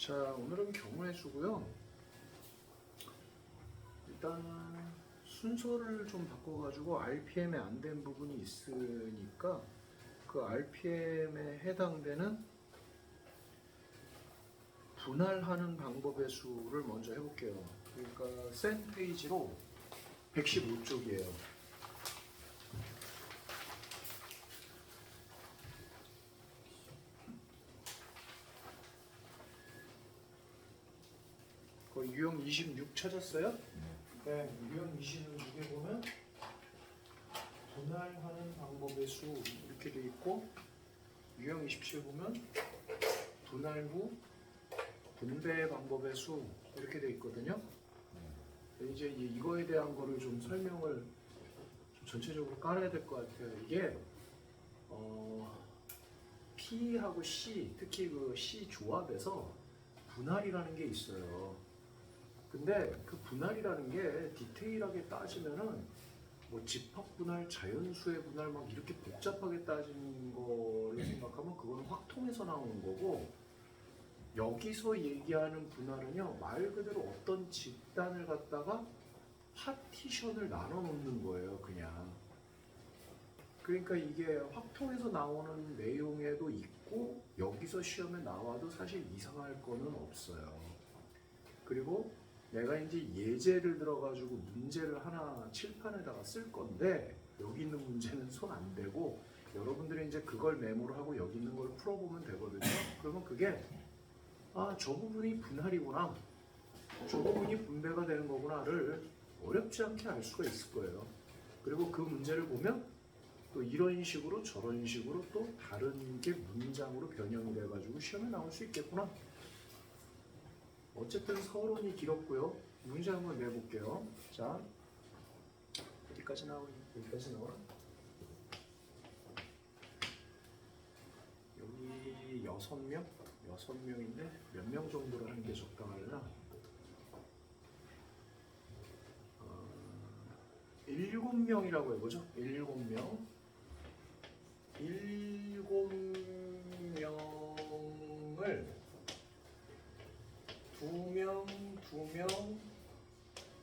자, 오늘은 경우의 수고요. 일단 순서를 좀 바꿔가지고 RPM에 안 된 부분이 있으니까 그 RPM에 해당되는 분할하는 방법의 수를 먼저 해볼게요. 그러니까 센 페이지로 115쪽이에요. 그 유형 26 찾았어요? 네, 유형 26에 보면 분할하는 방법의 수 이렇게 돼 있고, 유형 27 보면 분할 후 분배 방법의 수 이렇게 돼 있거든요. 이제 이거에 대한 거를 좀 설명을 좀 전체적으로 깔아야 될 것 같아요. 이게 P하고 C, 특히 그 C 조합에서 분할이라는 게 있어요. 근데 그 분할이라는 게 디테일하게 따지면은 뭐 집합 분할, 자연수의 분할 막 이렇게 복잡하게 따지는 거를 생각하면 그거는 확통에서 나오는 거고, 여기서 얘기하는 분할은요, 말 그대로 어떤 집단을 갖다가 파티션을 나눠 놓는 거예요, 그냥. 그러니까 이게 확통에서 나오는 내용에도 있고 여기서 시험에 나와도 사실 이상할 거는 없어요. 그리고 내가 이제 예제를 들어가지고 문제를 하나 칠판에다가 쓸 건데, 여기 있는 문제는 손 안 대고 여러분들이 이제 그걸 메모를 하고 여기 있는 걸 풀어보면 되거든요. 그러면 그게 저 부분이 분할이구나, 저 부분이 분배가 되는 거구나를 어렵지 않게 알 수가 있을 거예요. 그리고 그 문제를 보면 또 이런 식으로 저런 식으로 또 다른 게 문장으로 변형이 돼가지고 시험에 나올 수 있겠구나. 어쨌든 서론이 길었고요. 문제 한번 내볼게요. 자, 어디까지 나오니? 여기까지 나와. 여기 6명? 6명인데 몇 명 정도로 하는 게 적당하려나? 7명이라고 해보죠. 7명. 7명을 2명, 2명,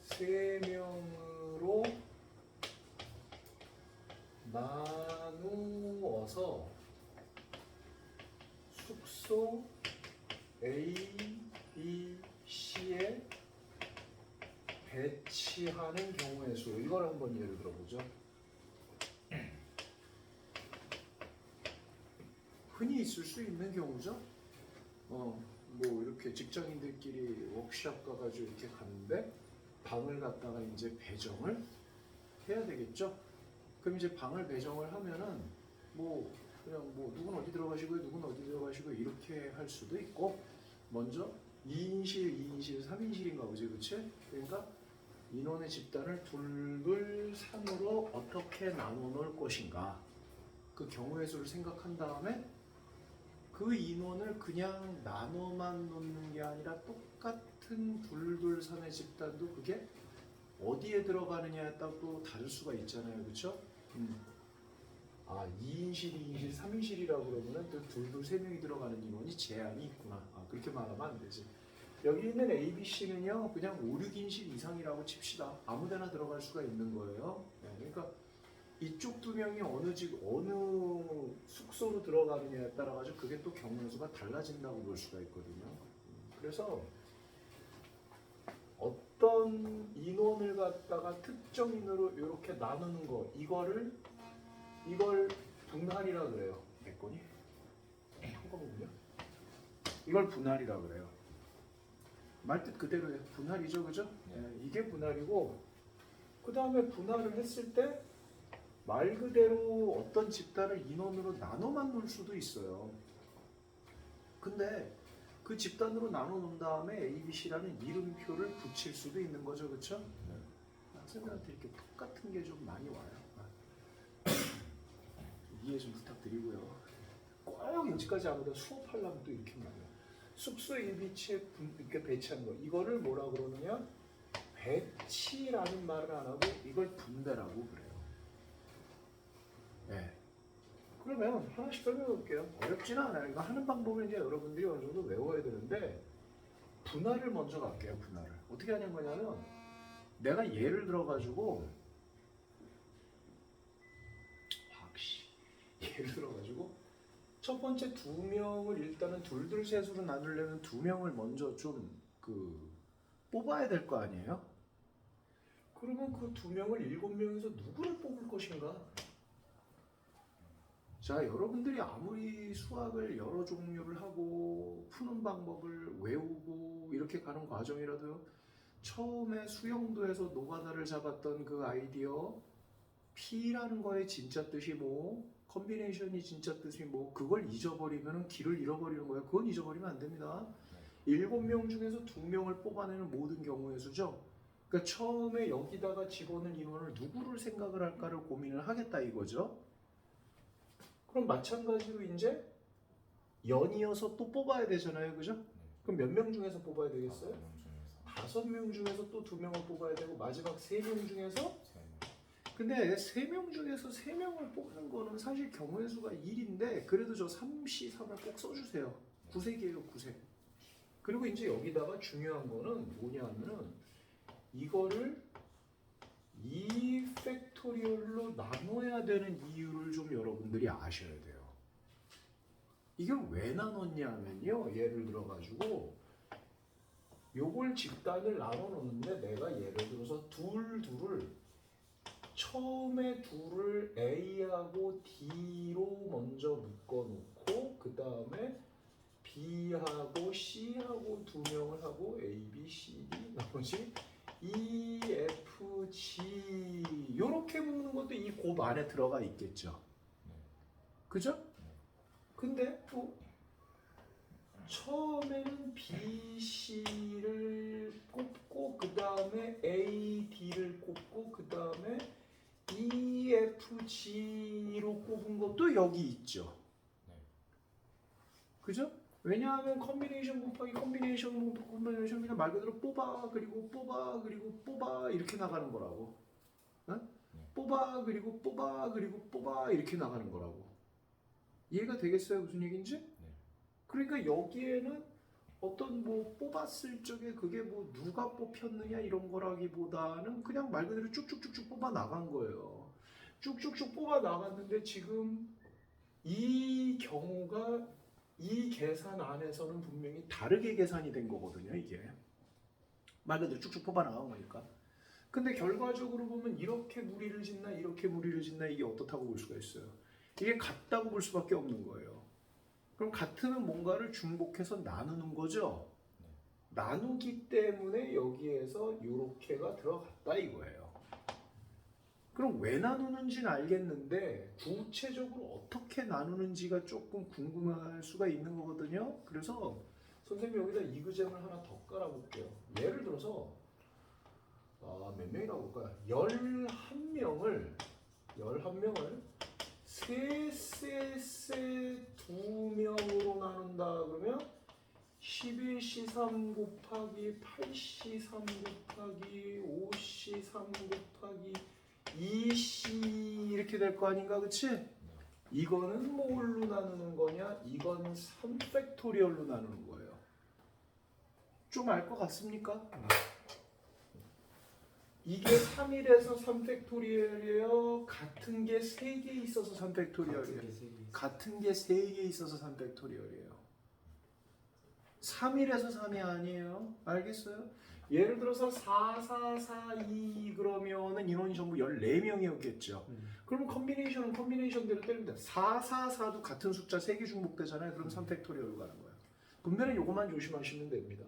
3명으로 나누어서 숙소 A, B, C에 배치하는 경우의 수. 이걸 한번 예를 들어보죠. 흔히 있을 수 있는 경우죠. 뭐 이렇게 직장인들끼리 워크숍 가가지고 이렇게 갔는데 방을 갖다가 이제 배정을 해야 되겠죠. 그럼 이제 방을 배정을 하면은 뭐 그냥 뭐 누군 어디 들어가시고요, 누군 어디 들어가시고 이렇게 할 수도 있고, 먼저 2인실, 2인실, 3인실인가 보지, 그치? 그러니까 인원의 집단을 둘둘 3으로 어떻게 나눠 놓을 것인가, 그 경우의 수를 생각한 다음에 그 인원을 그냥 나눠만 놓는 게 아니라 똑같은 둘둘 3의 집단도 그게 어디에 들어가느냐에 따라 또 다를 수가 있잖아요, 그렇죠? 2인실, 2인실, 3인실이라고 그러면은 또 둘둘 3명이 들어가는 인원이 제한이 있구나. 그렇게 말하면 안 되지. 여기 있는 A, B, C는요, 그냥 5, 6인실 이상이라고 칩시다. 아무데나 들어갈 수가 있는 거예요. 네, 그러니까 이쪽 2명이 어느 숙소로 들어가느냐에 따라 가지고 그게 또 경우의 수가 달라진다고 볼 수가 있거든요. 그래서 어떤 인원을 갖다가 특정 인으로 이렇게 나누는 거, 이걸 분할이라 그래요. 됐거니? 한꺼번요. 이걸 분할이라 그래요. 말뜻 그대로예요. 분할이죠, 그죠? 네, 이게 분할이고, 그 다음에 분할을 했을 때 말 그대로 어떤 집단을 인원으로 나눠만 놓을 수도 있어요. 근데 그 집단으로 나눠 놓은 다음에 A, B, C라는 이름표를 붙일 수도 있는 거죠, 그렇죠? 학생들한테 이렇게 똑같은 게 좀 많이 와요. 이해 좀 부탁드리고요. 꼭 여기까지 아무도 수업하려면 또 이렇게 말해요. 숙소 일비치에 이렇게 배치한 거, 이거를 뭐라 그러느냐? 배치라는 말을 안 하고 이걸 분배라고 그래요. 네. 그러면 하나씩 설명해 볼게요. 어렵지는 않아요. 이거 하는 방법을 이제 여러분들이 어느 정도 외워야 되는데, 분할을 먼저 갈게요. 분할을 어떻게 하는 거냐면 내가 예를 들어가지고 예를 들어가지고 첫 번째 두 명을 일단은 둘둘셋으로 나누려면 두 명을 먼저 좀 뽑아야 될 거 아니에요? 그러면 그 두 명을 7명에서 누구를 뽑을 것인가? 자, 여러분들이 아무리 수학을 여러 종류를 하고 푸는 방법을 외우고 이렇게 가는 과정이라도요, 처음에 수영도에서 노가다를 잡았던 그 아이디어, P라는 거의 진짜 뜻이 뭐, 컨비네이션이 진짜 뜻이 뭐, 그걸 잊어버리면 길을 잃어버리는 거예요. 그건 잊어버리면 안 됩니다. 7명 중에서 2명을 뽑아내는 모든 경우의 수죠. 그러니까 처음에 여기다가 집어넣은 인원을 누구를 생각을 할까를 고민을 하겠다 이거죠. 그럼 마찬가지로 이제 연이어서 또 뽑아야 되잖아요, 그죠? 그럼 몇 명 중에서 뽑아야 되겠어요? 5명 중에서 또 2명을 뽑아야 되고 마지막 3명 중에서? 근데 3명 중에서 3명을 뽑는 거는 사실 경우의 수가 1인데 그래도 저 3시 3을 꼭 써주세요. 9색이에요, 9색. 그리고 이제 여기다가 중요한 거는 뭐냐면은 이거를 2 팩토리얼로 나눠야 되는 이유를 좀 여러분들이 아셔야 돼요. 이걸 왜 나눴냐면요. 예를 들어가지고 요걸 집단을 나눠 놓는데 내가 예를 들어서 둘을 처음에 둘을 A하고 D로 먼저 묶어 놓고 그 다음에 B하고 C하고 2명을 하고 A, B, C, D 나머지 E, F, G 이렇게 묶는 것도 이 곱 안에 들어가 있겠죠. 그죠? 근데 또 처음에는 B, C를 꼽고 그 다음에 A, D를 꼽고 그 다음에 E, F, G로 꼽은 것도 여기 있죠. 그죠? 왜냐하면 컨비네이션 곱하기 컨비네이션 그냥 말 그대로 뽑아 그리고 뽑아 그리고 뽑아 이렇게 나가는 거라고. 어? 뽑아 그리고 뽑아 그리고 뽑아 이렇게 나가는 거라고. 이해가 되겠어요? 무슨 얘기인지? 그러니까 여기에는 어떤 뭐 뽑았을 적에 그게 뭐 누가 뽑혔느냐 이런 거라기보다는 그냥 말 그대로 쭉쭉쭉쭉 뽑아 나간 거예요. 쭉쭉쭉 뽑아 나갔는데 지금 이 경우가 이 계산 안에서는 분명히 다르게 계산이 된 거거든요, 이게. 말 그대로 쭉쭉 뽑아 나간 거니까. 근데 결과적으로 보면 이렇게 무리를 짓나 이렇게 무리를 짓나 이게 어떻다고 볼 수가 있어요. 이게 같다고 볼 수밖에 없는 거예요. 그럼 같으면 뭔가를 중복해서 나누는 거죠. 나누기 때문에 여기에서 이렇게가 들어갔다 이거예요. 그럼 왜 나누는지는 알겠는데 구체적으로 어떻게 나누는지가 조금 궁금할 수가 있는 거거든요. 그래서 선생님이 여기다 이그잼을 하나 더 깔아볼게요. 예를 들어서 몇 명이라고 볼까요? 11명을 세 2명으로 나눈다 그러면 11C3 곱하기 8C3 곱하기 5C3 곱하기 2C 이렇게 될 거 아닌가, 그치? 이거는 뭘로 나누는 거냐? 이건 3팩토리얼로 나누는 거예요. 좀 알 것 같습니까? 이게 3일에서 3팩토리얼이에요? 같은 게 3개 있어서 3팩토리얼이에요? 같은 게 3개 있어서 3팩토리얼이에요. 3일에서 3이 아니에요. 알겠어요? 예를 들어서 4, 4, 4, 2 그러면은 인원이 전부 14명이었겠죠. 그러면 컨비네이션은 컨비네이션대로 때립니다. 4, 4, 4도 같은 숫자 3개 중복되잖아요. 그럼 3팩토리얼로 가는 거예요. 분명히 요것만 조심하시면 됩니다.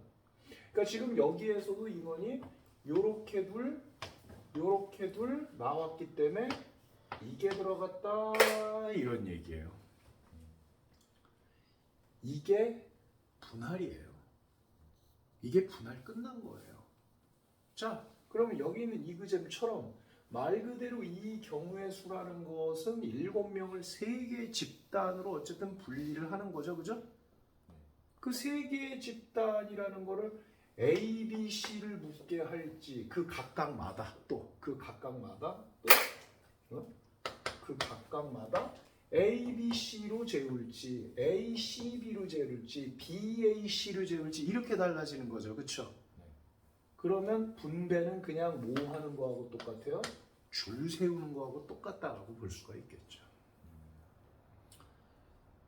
그러니까 지금 여기에서도 인원이 요렇게 둘 나왔기 때문에 이게 들어갔다 이런 얘기예요. 이게 분할이에요. 이게 분할 끝난 거예요. 자, 그러면 여기 있는 이그잼처럼 말 그대로 이 경우의 수라는 것은 7명을 3개의 집단으로 어쨌든 분리를 하는 거죠. 그죠? 그 3개의 집단이라는 거를 A, B, C를 묻게 할지 그 각각마다 A, B, C로 재울지, A, C, B로 재울지, B, A, C로 재울지 이렇게 달라지는 거죠. 그렇죠? 그러면 분배는 그냥 뭐 하는 거하고 똑같아요? 줄 세우는 거하고 똑같다라고 볼 수가 있겠죠.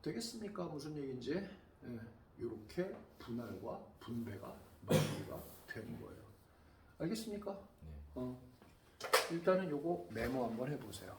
되겠습니까? 무슨 얘기인지? 네, 이렇게 분할과 분배가 마무리가 되는 거예요. 알겠습니까? 일단은 요거 메모 한번 해보세요.